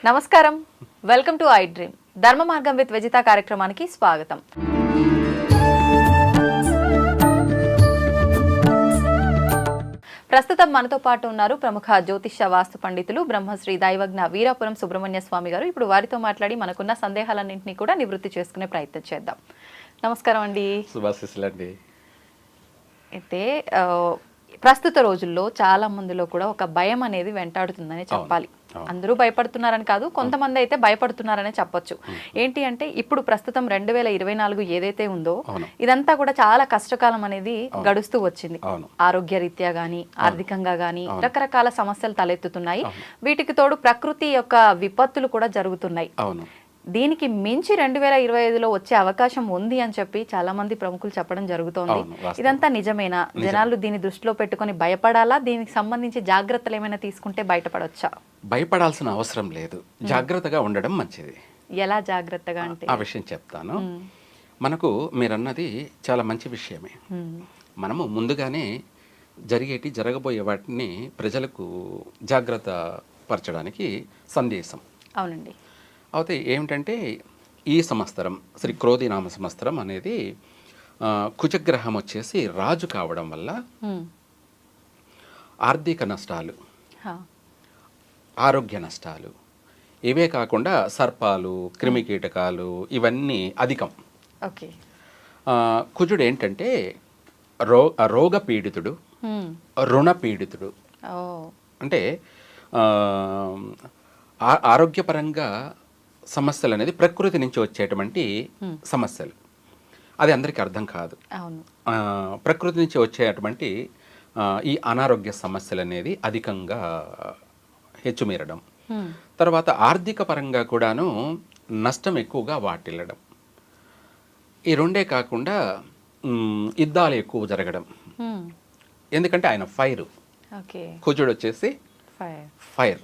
నమస్కారం, welcome to I dream. ధర్మ మార్గం విత్ విజిత కార్యక్రమానికి స్వాగతం. ప్రస్తుతం మనతో పాటు ఉన్నారు ప్రముఖ జ్యోతిష్య వాస్తు పండితులు బ్రహ్మశ్రీ దైవజ్ఞ వీరాపురం సుబ్రహ్మణ్య స్వామి గారు. ఇప్పుడు వారితో మాట్లాడి మనకున్న సందేహాలన్నింటినీ కూడా నివృత్తి చేసుకునే ప్రయత్నం చేద్దాం. నమస్కారం అండి. శుభాశీస్సులండి. అయితే ప్రస్తుత రోజుల్లో చాలా మందిలో కూడా ఒక భయం అనేది వెంటాడుతుందని చెప్పాలి. అందరూ భయపడుతున్నారని కాదు, కొంతమంది అయితే భయపడుతున్నారనే చెప్పొచ్చు. ఏంటి అంటే ఇప్పుడు ప్రస్తుతం 2024 ఏదైతే ఉందో ఇదంతా కూడా చాలా కష్టకాలం అనేది గడుస్తూ వచ్చింది. ఆరోగ్య రీత్యా గానీ, ఆర్థికంగా గానీ రకరకాల సమస్యలు తలెత్తుతున్నాయి. వీటికి తోడు ప్రకృతి యొక్క విపత్తులు కూడా జరుగుతున్నాయి. దీనికి మించి 2025లో వచ్చే అవకాశం ఉంది అని చెప్పి చాలా మంది ప్రముఖులు చెప్పడం జరుగుతోంది. ఇదంతా నిజమేనా? జనాలు దీన్ని దృష్టిలో పెట్టుకొని భయపడాలా? దీనికి సంబంధించి జాగ్రత్తలు ఏమైనా తీసుకుంటే బయటపడొచ్చా? భయపడాల్సిన అవసరం లేదు, జాగ్రత్తగా ఉండడం మంచిది. ఎలా జాగ్రత్తగా అంటే ఆ విషయం చెప్తాను. మనకు మీరన్నది చాలా మంచి విషయమే. మనము ముందుగానే జరగబోయే వాటిని ప్రజలకు జాగ్రత్త పరచడానికి సందేశం. అవునండి. అయితే ఏమిటంటే ఈ సంవత్సరం శ్రీ క్రోధినామ సంవత్సరం అనేది కుజగ్రహం వచ్చేసి రాజు కావడం వల్ల ఆర్థిక నష్టాలు, ఆరోగ్య నష్టాలు, ఇవే కాకుండా సర్పాలు, క్రిమికీటకాలు ఇవన్నీ అధికం. కుజుడు ఏంటంటే రోగ పీడితుడు, రుణ పీడితుడు. అంటే ఆరోగ్యపరంగా సమస్యలు అనేది ప్రకృతి నుంచి వచ్చేటువంటి సమస్యలు. అది అందరికీ అర్థం కాదు. ప్రకృతి నుంచి వచ్చేటువంటి ఈ అనారోగ్య సమస్యలు అనేది అధికంగా హెచ్చుమీరడం, తర్వాత ఆర్థిక పరంగా కూడాను నష్టం ఎక్కువగా వాటిల్లడం. ఈ రెండే కాకుండా యుద్ధాలు ఎక్కువ జరగడం. ఎందుకంటే ఆయన ఫైర్, కుజుడు వచ్చేసి ఫైర్,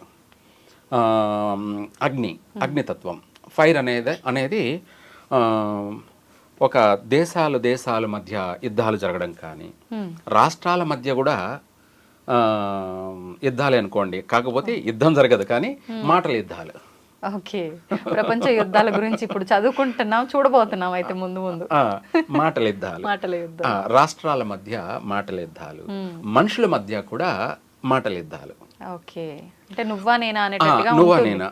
అగ్నితత్వం. ఫైర్ అనేది ఒక దేశాల మధ్య యుద్ధాలు జరగడం కానీ, రాష్ట్రాల మధ్య కూడా యుద్ధాలే అనుకోండి. కాకపోతే యుద్ధం జరగదు కానీ మాటల యుద్ధాలు. ప్రపంచ యుద్ధాల గురించి ఇప్పుడు చదువుకుంటున్నాం, చూడబోతున్నాం. అయితే ముందు మాటల యుద్ధాలు, రాష్ట్రాల మధ్య మాటల యుద్ధాలు, మనుషుల మధ్య కూడా మాటల యుద్ధాలు. నువ్వా నేనా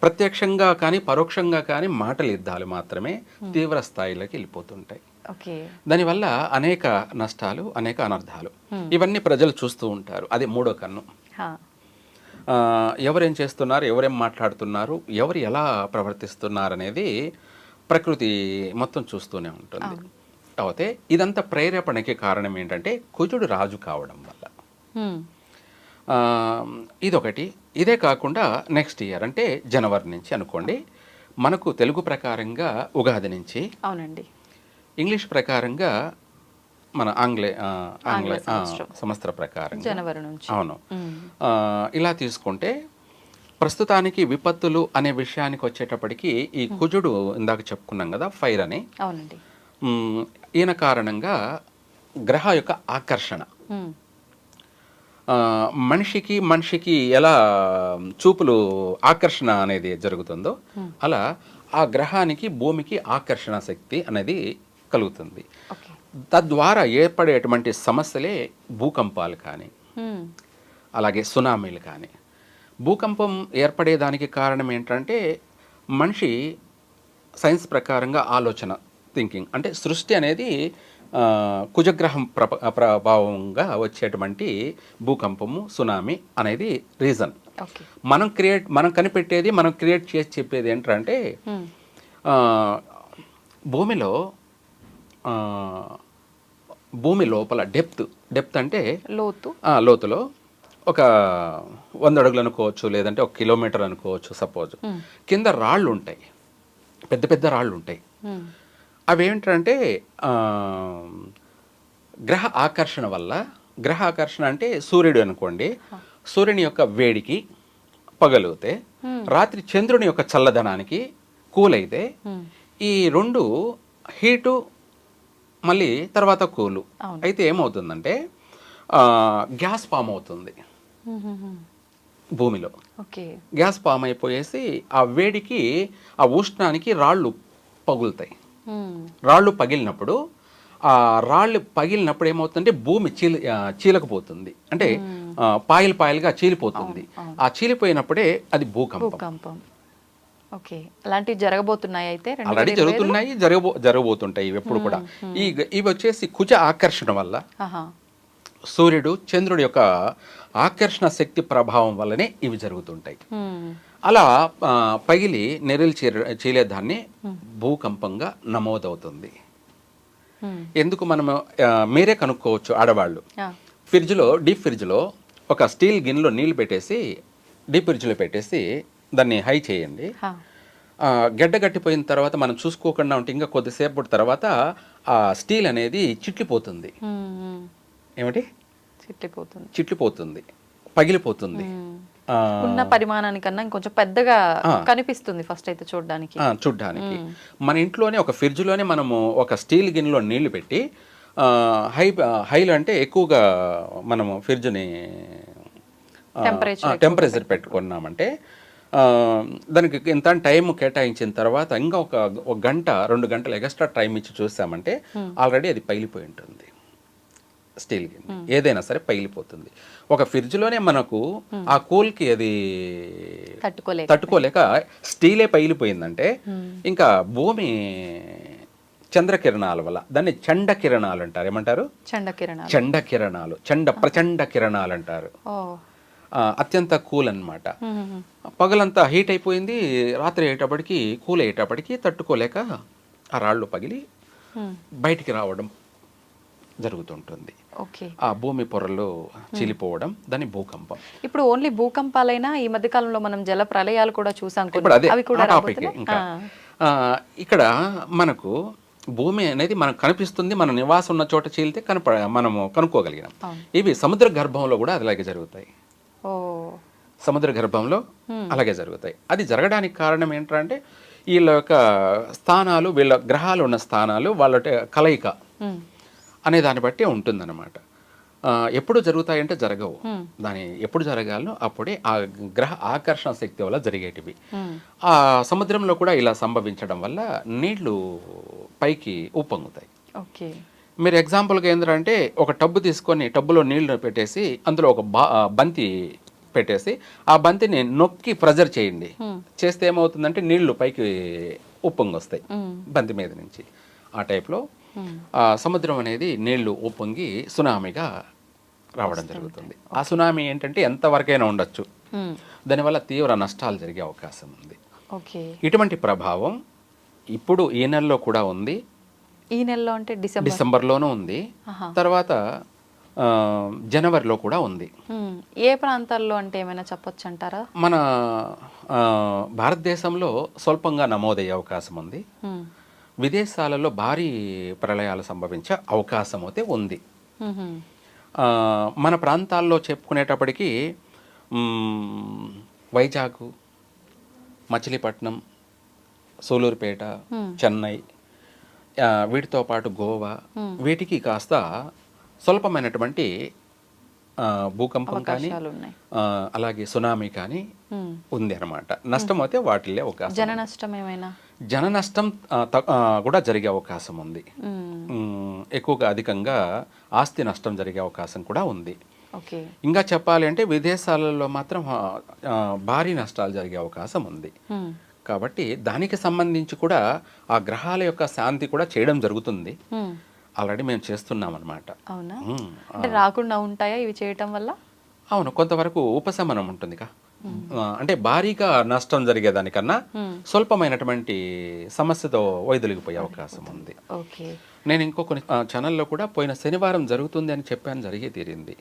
ప్రత్యక్షంగా కానీ పరోక్షంగా కానీ మాటల యుద్ధాలు మాత్రమే తీవ్ర స్థాయిలోకి వెళ్ళిపోతుంటాయి. దానివల్ల అనేక నష్టాలు, అనేక అనర్థాలు ఇవన్నీ ప్రజలు చూస్తూ ఉంటారు. అది మూడో కన్ను. ఎవరేం చేస్తున్నారు, ఎవరేం మాట్లాడుతున్నారు, ఎవరు ఎలా ప్రవర్తిస్తున్నారు అనేది ప్రకృతి మొత్తం చూస్తూనే ఉంటుంది. అయితే ఇదంతా ప్రేరేపణకి కారణం ఏంటంటే కుజుడు రాజు కావడం వల్ల. ఇదొకటి. ఇదే కాకుండా నెక్స్ట్ ఇయర్ అంటే జనవరి నుంచి అనుకోండి, మనకు తెలుగు ప్రకారంగా ఉగాది నుంచి, అవునండి, ఇంగ్లీష్ ప్రకారంగా మన ఆంగ్ల సంవత్సర ప్రకారం జనవరి నుంచి. అవును. ఇలా తీసుకుంటే ప్రస్తుతానికి విపత్తులు అనే విషయానికి వచ్చేటప్పటికి ఈ కుజుడు ఇందాక చెప్పుకున్నాం కదా, ఫైర్ అని. అవునండి. ఈయన కారణంగా గ్రహ యొక్క ఆకర్షణ, మనిషికి ఎలా చూపులు ఆకర్షణ అనేది జరుగుతుందో అలా ఆ గ్రహానికి భూమికి ఆకర్షణ శక్తి అనేది కలుగుతుంది. తద్వారా ఏర్పడేటువంటి సమస్యలే భూకంపాలు కానీ, అలాగే సునామీలు కానీ. భూకంపం ఏర్పడేదానికి కారణం ఏంటంటే మనిషి సైన్స్ ప్రకారంగా ఆలోచన, థింకింగ్. అంటే సృష్టి అనేది కుజగ్రహం ప్రభావంగా వచ్చేటువంటి భూకంపము, సునామీ అనేది రీజన్. మనం కనిపెట్టేది, మనం క్రియేట్ చేసి చెప్పేది ఏంటంటే భూమి లోపల డెప్త్ అంటే లోతులో ఒక 100 అడుగులు అనుకోవచ్చు, లేదంటే 1 కిలోమీటర్ అనుకోవచ్చు. సపోజ్ కింద రాళ్ళు ఉంటాయి, పెద్ద పెద్ద రాళ్ళు ఉంటాయి. అవేంటంటే గ్రహ ఆకర్షణ వల్ల, గ్రహ ఆకర్షణ అంటే సూర్యుడు అనుకోండి, సూర్యుని యొక్క వేడికి పగలిగితే, రాత్రి చంద్రుని యొక్క చల్లదనానికి కూల్ అయితే, ఈ రెండు హీటు మళ్ళీ తర్వాత కూలు అయితే ఏమవుతుందంటే గ్యాస్ ఫామ్ అవుతుంది. భూమిలో. ఓకే. గ్యాస్ ఫామ్ అయిపోయేసి ఆ వేడికి ఆ ఉష్ణానికి రాళ్ళు పగులుతాయి. రాళ్ళు పగిలినప్పుడు ఆ రాళ్ళు పగిలినప్పుడు ఏమవుతుందంటే భూమి చీలకపోతుంది, అంటే పాయలు పాయలుగా చీలిపోతుంది. ఆ చీలిపోయినప్పుడే అది భూకంపం. ఓకే. అలాంటివి జరగబోతున్నాయి అయితే ఆల్రెడీ జరుగుతున్నాయి, జరగబోతుంటాయి ఇవి ఎప్పుడు కూడా. ఇవి వచ్చేసి కుజ ఆకర్షణ వల్ల, సూర్యుడు చంద్రుడి యొక్క ఆకర్షణ శక్తి ప్రభావం వల్లనే ఇవి జరుగుతుంటాయి. అలా పగిలి నెరలు చీలేదాన్ని భూకంపంగా నమోదవుతుంది. ఎందుకు మనము మీరే కనుక్కోవచ్చు ఆడవాళ్ళు. డీప్ ఫ్రిడ్జ్లో ఒక స్టీల్ గిన్నెలో నీళ్ళు పెట్టేసి డీప్ ఫ్రిడ్జ్లో పెట్టేసి దాన్ని హై చేయండి. గడ్డ గట్టిపోయిన తర్వాత మనం చూసుకోకుండా ఉంటే ఇంకా కొద్దిసేపు తర్వాత ఆ స్టీల్ అనేది చిట్లిపోతుంది. ఏమిటి? చిట్లిపోతుంది, పగిలిపోతుంది. ఉన్న పరిమాణానికన్నా ఇంకొంచెం పెద్దగా కనిపిస్తుంది ఫస్ట్ అయితే చూడడానికి. మన ఇంట్లోనే ఒక ఫ్రిడ్జ్లోనే మనము ఒక స్టీల్ గిన్నెలో నీళ్లు పెట్టి హైలో అంటే ఎక్కువగా మనము ఫ్రిడ్జ్ని టెంపరేచర్ పెట్టుకున్నామంటే దానికి ఇంత టైం కేటాయించిన తర్వాత ఇంకా ఒక గంట 2 గంటలు ఎక్స్ట్రా టైం ఇచ్చి చూసామంటే ఆల్రెడీ అది పగిలిపోయి ఉంటుంది. స్టీల్ గిన్నె ఏదైనా సరే పగిలిపోతుంది. ఒక ఫ్రిడ్జ్లోనే మనకు ఆ కూల్కి అది తట్టుకోలేక స్టీలే పగిలిపోయిందంటే ఇంకా భూమి చంద్రకిరణాల వల్ల, దాన్ని చండ కిరణాలు అంటారు. ఏమంటారు? ప్రచండ కిరణాలు అంటారు. అత్యంత కూల్ అన్నమాట. పగలంతా హీట్ అయిపోయింది, రాత్రి అయ్యేటప్పటికి కూల్ అయ్యేటప్పటికి తట్టుకోలేక ఆ రాళ్ళు పగిలి బయటికి రావడం జరుగుతుంటుంది. ఆ భూమి పొరలు చీలిపోవడం, దాని భూకంపం. ఇప్పుడు ఓన్లీ భూకంపాలైనా ఈ మధ్య కాలంలో మనం జల ప్రళయాలు కూడా చూసాం. ఇక్కడ మనకు భూమి అనేది మనకు కనిపిస్తుంది, మన నివాసం ఉన్న చోట చీలితే మనము కనుక్కోగలిగినాం. ఇవి సముద్ర గర్భంలో కూడా అలాగే జరుగుతాయి. సముద్ర గర్భంలో అలాగే జరుగుతాయి. అది జరగడానికి కారణం ఏంటంటే వీళ్ళ యొక్క స్థానాలు, వీళ్ళ గ్రహాలు ఉన్న స్థానాలు, వాళ్ళ కలయిక అనే దాన్ని బట్టి ఉంటుందన్నమాట. ఎప్పుడు జరుగుతాయంటే జరగవు. దాని ఎప్పుడు జరగాలో అప్పుడే ఆ గ్రహ ఆకర్షణ శక్తి వల్ల జరిగేటివి. ఆ సముద్రంలో కూడా ఇలా సంభవించడం వల్ల నీళ్లు పైకి ఉప్పొంగుతాయి. మీరు ఎగ్జాంపుల్గా ఏంటంటే ఒక టబ్బు తీసుకొని టబ్బులో నీళ్లు పెట్టేసి అందులో ఒక బంతి పెట్టేసి ఆ బంతిని నొక్కి ప్రెజర్ చేయండి. చేస్తే ఏమవుతుందంటే నీళ్లు పైకి ఉప్పొంగొస్తాయి బంతి మీద నుంచి. ఆ టైప్లో సముద్రం అనేది నీళ్లు ఉప్పొంగి సునామీగా రావడం జరుగుతుంది. ఆ సునామీ ఏంటంటే ఎంతవరకైనా ఉండొచ్చు, దానివల్ల తీవ్ర నష్టాలు జరిగే అవకాశం ఉంది. ఇటువంటి ప్రభావం ఇప్పుడు ఈ నెలలో కూడా ఉంది. ఈ నెలలో అంటే డిసెంబర్లోనూ ఉంది, తర్వాత జనవరిలో కూడా ఉంది. ఏ ప్రాంతాల్లో అంటే ఏమైనా చెప్పొచ్చు అంటారా? మన భారతదేశంలో స్వల్పంగా నమోదయ్యే అవకాశం ఉంది. విదేశాలలో భారీ ప్రళయాలు సంభవించే అవకాశం అయితే ఉంది. మన ప్రాంతాల్లో చెప్పుకునేటప్పటికీ వైజాగ్, మచిలీపట్నం, సూలూరుపేట, చెన్నై, వీటితో పాటు గోవా, వీటికి కాస్త స్వల్పమైనటువంటి భూకంపం కానీ అలాగే సునామీ కానీ ఉంది అన్నమాట. నష్టం అయితే వాటిల్లే అవకాశం. జన నష్టం కూడా జరిగే అవకాశం ఉంది. ఎక్కువగా అధికంగా ఆస్తి నష్టం జరిగే అవకాశం కూడా ఉంది. ఇంకా చెప్పాలి అంటే విదేశాలలో మాత్రం భారీ నష్టాలు జరిగే అవకాశం ఉంది. కాబట్టి దానికి సంబంధించి కూడా ఆ గ్రహాల యొక్క శాంతి కూడా చేయడం జరుగుతుంది. ఆల్రెడీ మేము చేస్తున్నాం అన్నమాట. అవునా? అంటే రాకుండా ఉంటాయా ఇవి చేయటం వల్ల? అవును, కొంతవరకు ఉపశమనం ఉంటుందిగా. అంటే భారీగా నష్టం జరిగేదానికన్నా స్వల్పమైనటువంటి సమస్యతో వైదొలిగిపోయే అవకాశం ఉంది. నేను ఇంకో కొన్ని ఛానల్లో కూడా పోయిన శనివారం జరుగుతుంది అని చెప్పాను, జరిగే తీరింది.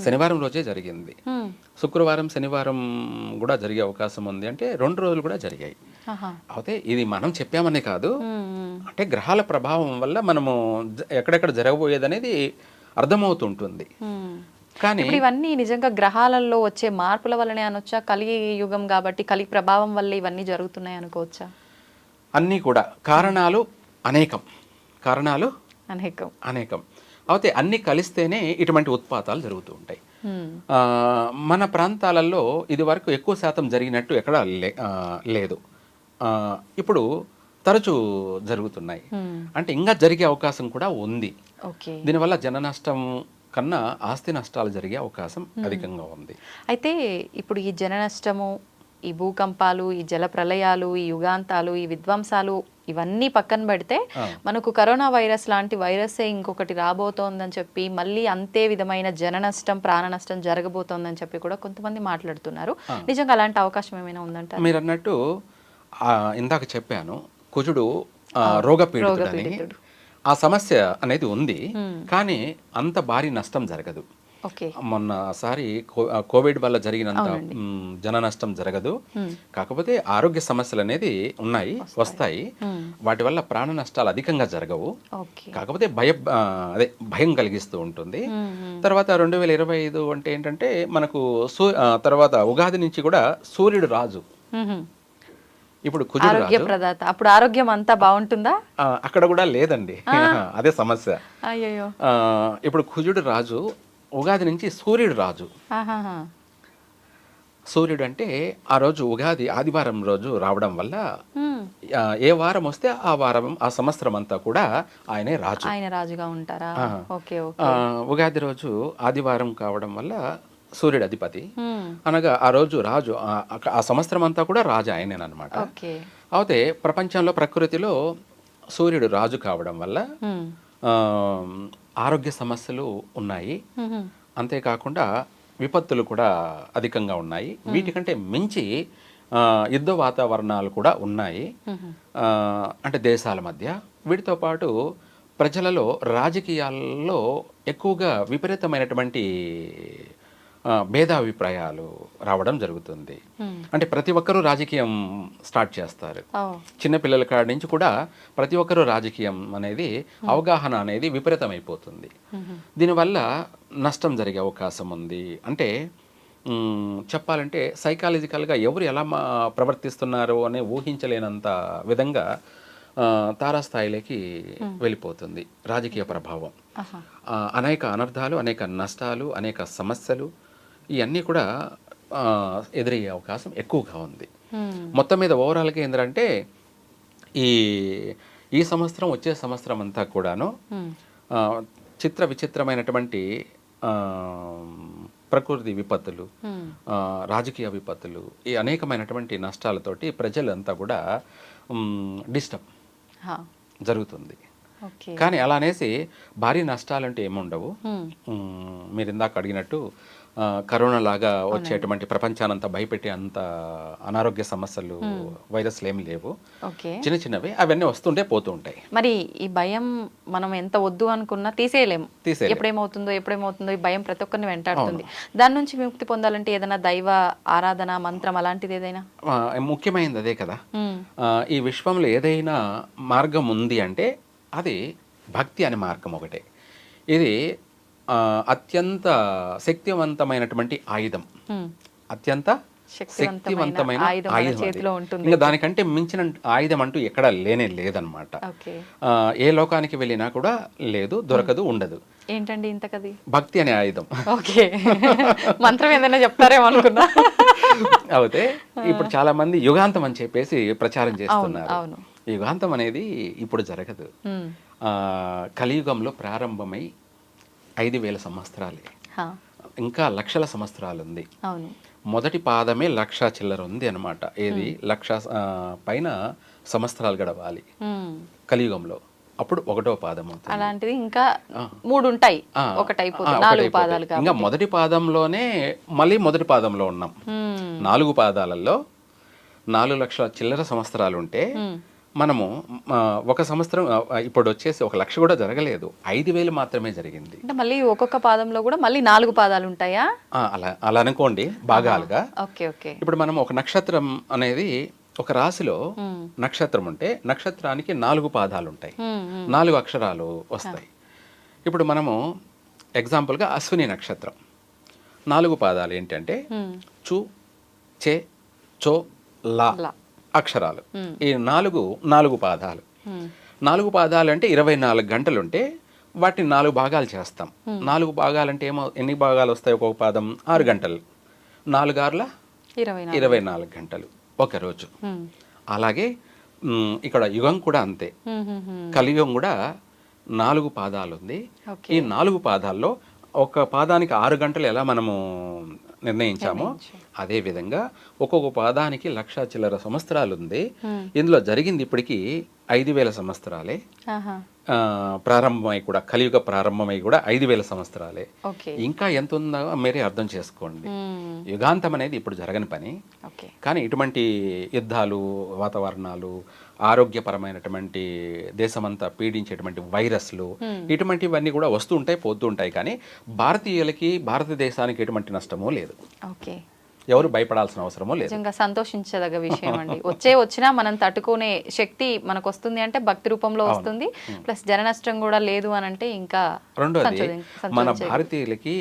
శనివారం రోజే జరిగింది. శుక్రవారం, శనివారం కూడా జరిగే అవకాశం ఉంది. అంటే 2 రోజులు కూడా జరిగాయి. అయితే ఇది మనం చెప్పామనే కాదు, అంటే గ్రహాల ప్రభావం వల్ల మనము ఎక్కడెక్కడ జరగబోయేది అనేది అర్థమవుతుంటుంది. కానీ ఇవన్నీ నిజంగా గ్రహాలలో వచ్చే మార్పుల వల్లనే అనొచ్చా? కలిగి యుగం కాబట్టి కలిగి ప్రభావం వల్ల ఇవన్నీ జరుగుతున్నాయి అనుకోవచ్చా? అన్నీ కూడా కారణాలు అనేకం. అయితే అన్నీ కలిస్తేనే ఇటువంటి ఉత్పాతాలు జరుగుతూ ఉంటాయి. మన ప్రాంతాలలో ఇది వరకు ఎక్కువ శాతం జరిగినట్టు ఎక్కడా లేదు. ఇప్పుడు తరచూ జరుగుతున్నాయి. అంటే ఇంకా జరిగే అవకాశం కూడా ఉంది. దీనివల్ల జన నష్టం కన్నా ఆస్తి నష్టాలు జరిగే అవకాశం అధికంగా ఉంది. అయితే ఇప్పుడు ఈ జన నష్టము, ఈ భూకంపాలు, ఈ జల ప్రళయాలు, ఈ యుగాంతాలు, ఈ విధ్వంసాలు ఇవన్నీ పక్కన పెడితే మనకు కరోనా వైరస్ లాంటి వైరసే ఇంకొకటి రాబోతోందని చెప్పి మళ్ళీ అంతే విధమైన జన నష్టం, ప్రాణ నష్టం జరగబోతోందని చెప్పి కూడా కొంతమంది మాట్లాడుతున్నారు. నిజంగా అలాంటి అవకాశం ఏమైనా ఉందంట? మీరు అన్నట్టు ఇందాక చెప్పాను, కుజుడు రోగపీడితుడని. ఆ సమస్య అనేది ఉంది, కానీ అంత భారీ నష్టం జరగదు. మొన్నసారి కోవిడ్ వల్ల జరిగినంత జన నష్టం జరగదు. కాకపోతే ఆరోగ్య సమస్యలు అనేది ఉన్నాయి, వస్తాయి. వాటి వల్ల ప్రాణ నష్టాలు అధికంగా జరగవు. కాకపోతే భయం కలిగిస్తూ ఉంటుంది. తర్వాత 2025 అంటే ఏంటంటే మనకు తర్వాత ఉగాది నుంచి కూడా సూర్యుడు రాజు. ఇప్పుడు కుజుడు రాజు. అప్పుడు ఆరోగ్యం అంతా బాగుంటుందా? అక్కడ కూడా లేదండి, అదే సమస్య. ఇప్పుడు కుజుడు రాజు, ఉగాది నుంచి సూర్యుడు రాజు. సూర్యుడు అంటే ఆ రోజు ఉగాది ఆదివారం రోజు రావడం వల్ల ఏ వారం వస్తే ఆ వారం, ఆ సంవత్సరం అంతా కూడా ఆయనే రాజు. ఆయన రాజుగా ఉంటారా? ఉగాది రోజు ఆదివారం కావడం వల్ల సూర్యుడు అధిపతి. అనగా ఆ రోజు రాజు, ఆ సంవత్సరం అంతా కూడా రాజు ఆయనేనమాట. అయితే ప్రపంచంలో, ప్రకృతిలో సూర్యుడు రాజు కావడం వల్ల ఆరోగ్య సమస్యలు ఉన్నాయి. అంతేకాకుండా విపత్తులు కూడా అధికంగా ఉన్నాయి. వీటికంటే మించి యుద్ధ వాతావరణాలు కూడా ఉన్నాయి. అంటే దేశాల మధ్య. వీటితో పాటు ప్రజలలో, రాజకీయాల్లో ఎక్కువగా విపరీతమైనటువంటి భేదాభిప్రాయాలు రావడం జరుగుతుంది. అంటే ప్రతి ఒక్కరూ రాజకీయం స్టార్ట్ చేస్తారు. చిన్నపిల్లల కాడి నుంచి కూడా ప్రతి ఒక్కరూ రాజకీయం అనేది, అవగాహన అనేది విపరీతమైపోతుంది. దీనివల్ల నష్టం జరిగే అవకాశం ఉంది. అంటే చెప్పాలంటే సైకాలజికల్గా ఎవరు ఎలా ప్రవర్తిస్తున్నారు అనే ఊహించలేనంత విధంగా తారాస్థాయిలోకి వెళ్ళిపోతుంది రాజకీయ ప్రభావం. అనేక అనర్థాలు, అనేక నష్టాలు, అనేక సమస్యలు ఇవన్నీ కూడా ఎదురయ్యే అవకాశం ఎక్కువగా ఉంది. మొత్తం మీద ఓవరాల్గా ఏంటంటే ఈ సంవత్సరం, వచ్చే సంవత్సరం అంతా కూడాను విచిత్రమైనటువంటి ప్రకృతి విపత్తులు, రాజకీయ విపత్తులు, ఈ అనేకమైనటువంటి నష్టాలతోటి ప్రజలంతా కూడా డిస్టర్బ్ జరుగుతుంది. కానీ అలా అనేసి భారీ నష్టాలంటే ఏముండవు. మీరు ఇందాక అడిగినట్టు కరోనా లాగా వచ్చేటువంటి ప్రపంచానంతా భయపెట్టే అంత అనారోగ్య సమస్యలు, వైరస్లు ఏమి లేవు. చిన్న చిన్నవి అవన్నీ వస్తుంటే పోతూ ఉంటాయి. మరి ఈ భయం మనం ఎంత వద్దు అనుకున్నా తీసేయలేము. ఎప్పుడేమవుతుందో ఈ భయం ప్రతి ఒక్కరిని వెంటాడుతుంది. దాని నుంచి విముక్తి పొందాలంటే ఏదైనా దైవ ఆరాధన, మంత్రం అలాంటిది ఏదైనా? ముఖ్యమైనది అదే కదా. ఈ విశ్వంలో ఏదైనా మార్గం ఉంది అంటే అది భక్తి అనే మార్గం ఒకటే. ఇది అత్యంత శక్తివంతమైనటువంటి ఆయుధం, అత్యంత శక్తివంతమైన ఆయుధం. ఇంకా దానికంటే మించిన ఆయుధం అంటూ ఎక్కడ లేదనమాట. ఏ లోకానికి వెళ్ళినా కూడా లేదు, దొరకదు, ఉండదు. ఏంటండి ఇంతకది? భక్తి అనే ఆయుధం. మంత్రం ఏదైనా చెప్తారేమో అనుకున్నా. అయితే ఇప్పుడు చాలా మంది యుగాంతం అని చెప్పేసి ప్రచారం చేస్తున్నారు. యుగాంతం అనేది ఇప్పుడు జరగదు. కలియుగంలో ప్రారంభమై 5,000 సంవత్సరాలే, ఇంకా లక్షల సంవత్సరాలు ఉంది. మొదటి పాదమే 1,00,000 చిల్లర ఉంది అనమాట. ఏది 1,00,000 పైన సంవత్సరాలు గడవాలి కలియుగంలో, అప్పుడు 1వ పాదం అవుతుంది. అలాంటిది ఇంకా 3 ఉంటాయి, ఒకటి అయిపోతుంది, 4 పాదాలు. ఇంకా మొదటి పాదంలోనే మళ్ళీ మొదటి పాదంలో ఉన్నాం. 4 పాదాలలో 4,00,000 చిల్లర సంవత్సరాలు ఉంటే మనము ఒక సంవత్సరం ఇప్పుడు వచ్చేసి 1,00,000 కూడా జరగలేదు, 5,000 మాత్రమే జరిగింది. అంటే మళ్ళీ ఒక్కొక్క పాదంలో కూడా మళ్ళీ 4 పాదాలు ఉంటాయా? అలా అనుకోండి భాగాలుగా. ఇప్పుడు మనం ఒక నక్షత్రం అనేది, ఒక రాశిలో నక్షత్రం ఉంటే నక్షత్రానికి 4 పాదాలు ఉంటాయి, 4 అక్షరాలు వస్తాయి. ఇప్పుడు మనము ఎగ్జాంపుల్గా అశ్విని నక్షత్రం 4 పాదాలు ఏంటంటే చు, చే, చో, లా అక్షరాలు. ఈ 4 పాదాలు. 4 పాదాలు అంటే 24 గంటలుంటే వాటిని 4 భాగాలు చేస్తాం. 4 భాగాలంటే ఎన్ని భాగాలు వస్తాయి? ఒక్కొక్క పాదం 6 గంటలు, 4 ఆరుల 24 గంటలు ఒక రోజు. అలాగే ఇక్కడ యుగం కూడా అంతే. కలియుగం కూడా 4 పాదాలు ఉంది. ఈ 4 పాదాల్లో ఒక పాదానికి 6 గంటలు ఎలా మనము నిర్ణయించామో అదే విధంగా ఒక్కొక్క పాదానికి 1,00,000 చిల్లర సంవత్సరాలు ఉంది. ఇందులో జరిగింది ఇప్పటికీ 5,000 సంవత్సరాలే. ప్రారంభమై కూడా కలియుగ ప్రారంభమై కూడా 5,000 సంవత్సరాలే. ఇంకా ఎంత ఉందో మీరే అర్థం చేసుకోండి. యుగాంతం అనేది ఇప్పుడు జరగని పని. కానీ ఇటువంటి యుద్ధాలు, వాతావరణాలు, ఆరోగ్యపరమైనటువంటి దేశమంతా పీడించేటువంటి వైరస్లు, ఇటువంటివన్నీ కూడా వస్తూ ఉంటాయి, పోతూ ఉంటాయి. కానీ భారతీయులకి, భారతదేశానికి ఎటువంటి నష్టమూ లేదు. ఎవరు భయపడాల్సిన అవసరమో లేదు. నిజంగా సంతోషించదగ్గ విషయం అండి. వచ్చినా మనం తట్టుకునే శక్తి మనకు వస్తుంది అంటే భక్తి రూపంలో వస్తుంది. ప్లస్ జన నష్టం కూడా లేదు అని అంటే ఇంకా రెండోది, మన భారతీయులకి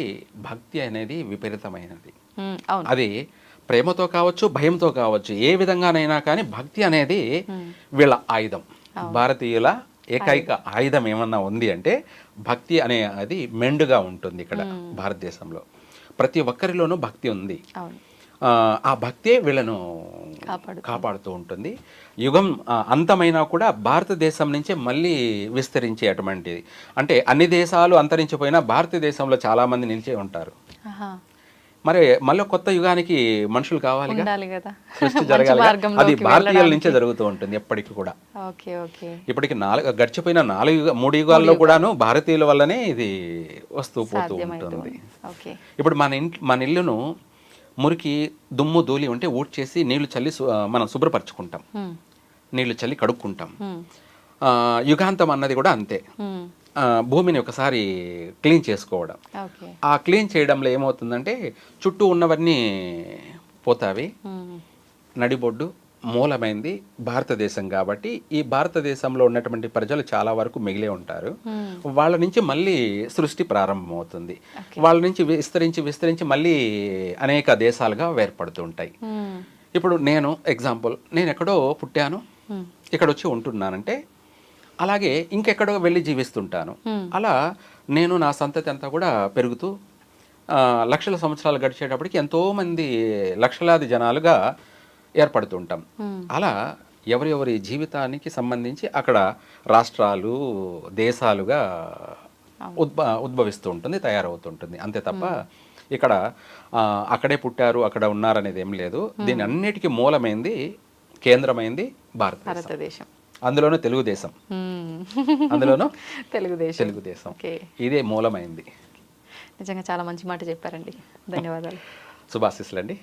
భక్తి అనేది విపరీతమైనది. అది ప్రేమతో కావచ్చు, భయంతో కావచ్చు, ఏ విధంగానైనా కానీ భక్తి అనేది వీళ్ళ ఆయుధం. భారతీయుల ఏకైక ఆయుధం ఏమన్నా ఉంది అంటే భక్తి అనేది మెండుగా ఉంటుంది. ఇక్కడ భారతదేశంలో ప్రతి ఒక్కరిలోనూ భక్తి ఉంది. ఆ భక్తే వీళ్ళను కాపాడుతూ ఉంటుంది. యుగం అంతమైనా కూడా భారతదేశం నుంచే మళ్ళీ విస్తరించే అటువంటిది. అంటే అన్ని దేశాలు అంతరించిపోయినా భారతదేశంలో చాలా మంది నిలిచే ఉంటారు. మరి మళ్ళీ కొత్త యుగానికి మనుషులు కావాలి కదా, సృష్టి జరగాలి. అది భారతీయుల నుంచే జరుగుతూ ఉంటుంది ఎప్పటికీ కూడా. ఇప్పటికి గడిచిపోయిన 3 యుగాల్లో కూడాను భారతీయుల వల్లనే ఇది వస్తూ పోతూ ఉంటుంది. ఇప్పుడు మన ఇల్లును మురికి, దుమ్ము, ధూళి ఉంటే ఊడ్చేసి నీళ్లు చల్లి మనం శుభ్రపరచుకుంటాం, నీళ్లు చల్లి కడుక్కుంటాం. యుగాంతం అన్నది కూడా అంతే. భూమిని ఒకసారి క్లీన్ చేసుకోవడం. ఆ క్లీన్ చేయడంలో ఏమవుతుందంటే చుట్టూ ఉన్నవన్నీ పోతావి. నడిబొడ్డు మూలమైంది భారతదేశం కాబట్టి ఈ భారతదేశంలో ఉన్నటువంటి ప్రజలు చాలా వరకు మిగిలే ఉంటారు. వాళ్ళ నుంచి మళ్ళీ సృష్టి ప్రారంభమవుతుంది. వాళ్ళ నుంచి విస్తరించి మళ్ళీ అనేక దేశాలుగా ఏర్పడుతూ ఉంటాయి. ఇప్పుడు నేను ఎగ్జాంపుల్, నేను ఎక్కడో పుట్టాను, ఇక్కడ వచ్చి ఉంటున్నానంటే అలాగే ఇంకెక్కడో వెళ్ళి జీవిస్తుంటాను. అలా నేను నా సంతతి అంతా కూడా పెరుగుతూ లక్షల సంవత్సరాలు గడిచేటప్పటికి ఎంతోమంది లక్షలాది జనాలుగా ఏర్పడుతుంటాం. అలా ఎవరెవరి జీవితానికి సంబంధించి అక్కడ రాష్ట్రాలు, దేశాలుగా ఉద్భవిస్తూ ఉంటుంది, తయారవుతుంటుంది. అంతే తప్ప ఇక్కడ అక్కడే పుట్టారు, అక్కడ ఉన్నారనేది ఏం లేదు. దీని అన్నిటికీ మూలమైంది, కేంద్రమైంది భారతదేశం. అందులోనూ తెలుగుదేశం. తెలుగుదేశం ఇదే మూలమైంది. నిజంగా చాలా మంచి మాట చెప్పారండి. ధన్యవాదాలు. శుభాశీస్సులండి.